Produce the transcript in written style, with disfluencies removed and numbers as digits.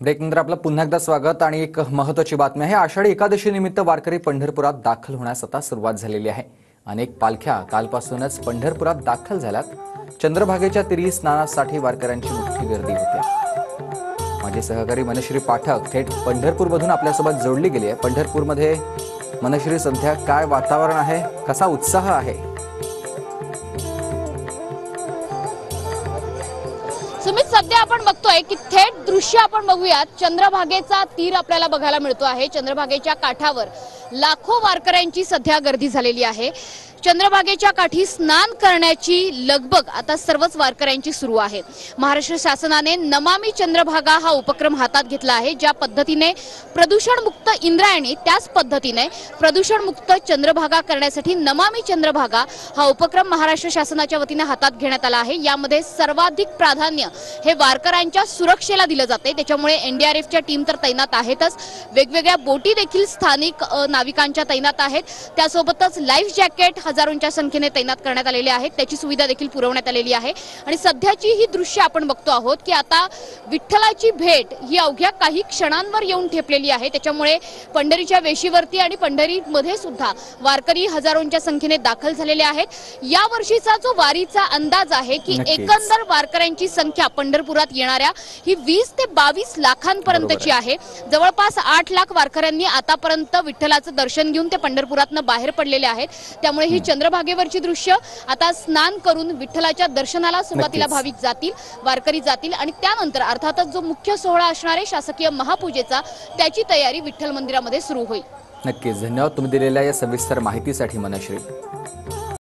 ब्रेकनंतर आपलं पुन्हा एकदा स्वागत आणि एक महत्त्वाची बातमी आहे। आषाढी एकादशी निमित्त वारकरी पंढरपुरात दाखल होण्यास आता सुरुवात झालेली आहे। अनेक पालख्या कालपासूनच पंढरपुरात दाखल झाल्यात। चंद्रभागेच्या तीरी स्नानासाठी वारकऱ्यांची मोठी गर्दी होती। माझे सहकारी मनश्री पाठक थेट पंढरपूरमधून आपल्यासोबत जोडली गेली आहे। पंढरपूरमध्ये मनश्री सध्या काय वातावरण आहे, कसा उत्साह आहे? सुमित, सध्या आपण बघतोय की थेट दृश्य आपण बघूयात। चंद्रभागेचा तीर आपल्याला बघायला मिळतो आहे। चंद्रभागेच्या काठावर लाखो वारकऱ्यांची सध्या गर्दी झालेली आहे। चंद्रभागेच्या काठी स्नान करण्याची लगबग आता सर्वच वारकऱ्यांची सुरू आहे। महाराष्ट्र शासनाने नमामि चंद्रभागा हा उपक्रम हातात घेतला आहे। ज्या पद्धतीने प्रदूषण मुक्त इंद्रायणी, त्याच पद्धतीने प्रदूषण मुक्त चंद्रभागा करण्यासाठी नमामि चंद्रभागा हा उपक्रम महाराष्ट्र शासनाच्या वतीने हातात घेण्यात आला आहे। यामध्ये सर्वाधिक प्राधान्य हे वारकऱ्यांच्या सुरक्षेला दिले जाते। त्याच्यामुळे एनडीआरएफच्या टीम तर तैनात आहेतच, वेगवेगळ्या बोटी देखील स्थानिक नाविकांच्या तैनात आहेत। त्यासोबतच लाईफ जॅकेट हजारोंच्या संख्येने तैनात करण्यात आलेले आहेत, त्याची सुविधा देखील पुरवण्यात आलेली आहे। आणि सध्याची ही दृश्य आपण बघतो आहोत की आता विठ्ठलाची भेट ही अवघ्या काही क्षणांवर येऊन ठेपलेली आहे। त्याच्यामुळे पंढरीच्या वेशीवरती आणि पंढरीमध्ये सुद्धा वारकरी हजारोंच्या संख्येने दाखल झालेले आहेत। या वर्षीचा जो वारीचा अंदाज आहे की एकंदर वारकऱ्यांची संख्या पंढरपुरात येणाऱ्या ही 20 ते 22 लाखांपर्यंतची आहे। जवळपास 8 लाख वारकऱ्यांनी आतापर्यंत विठ्ठलाचं दर्शन घेऊन ते पंढरपुरातनं बाहेर पडलेले आहेत। त्यामुळे ही चंद्रभागेवरची दृश्य आता स्नान करून विठ्ठलाच्या दर्शनाला सुरुवातीला भाविक जातील, वारकरी जातील आणि त्यानंतर अर्थातच जो मुख्य सोहळा असणार आहे शासकीय महापूजेचा, त्याची तयारी विठ्ठल मंदिरामध्ये सुरू होईल। नक्कीच, धन्यवाद तुम्ही दिलेल्या या सविस्तर माहितीसाठी मनश्री।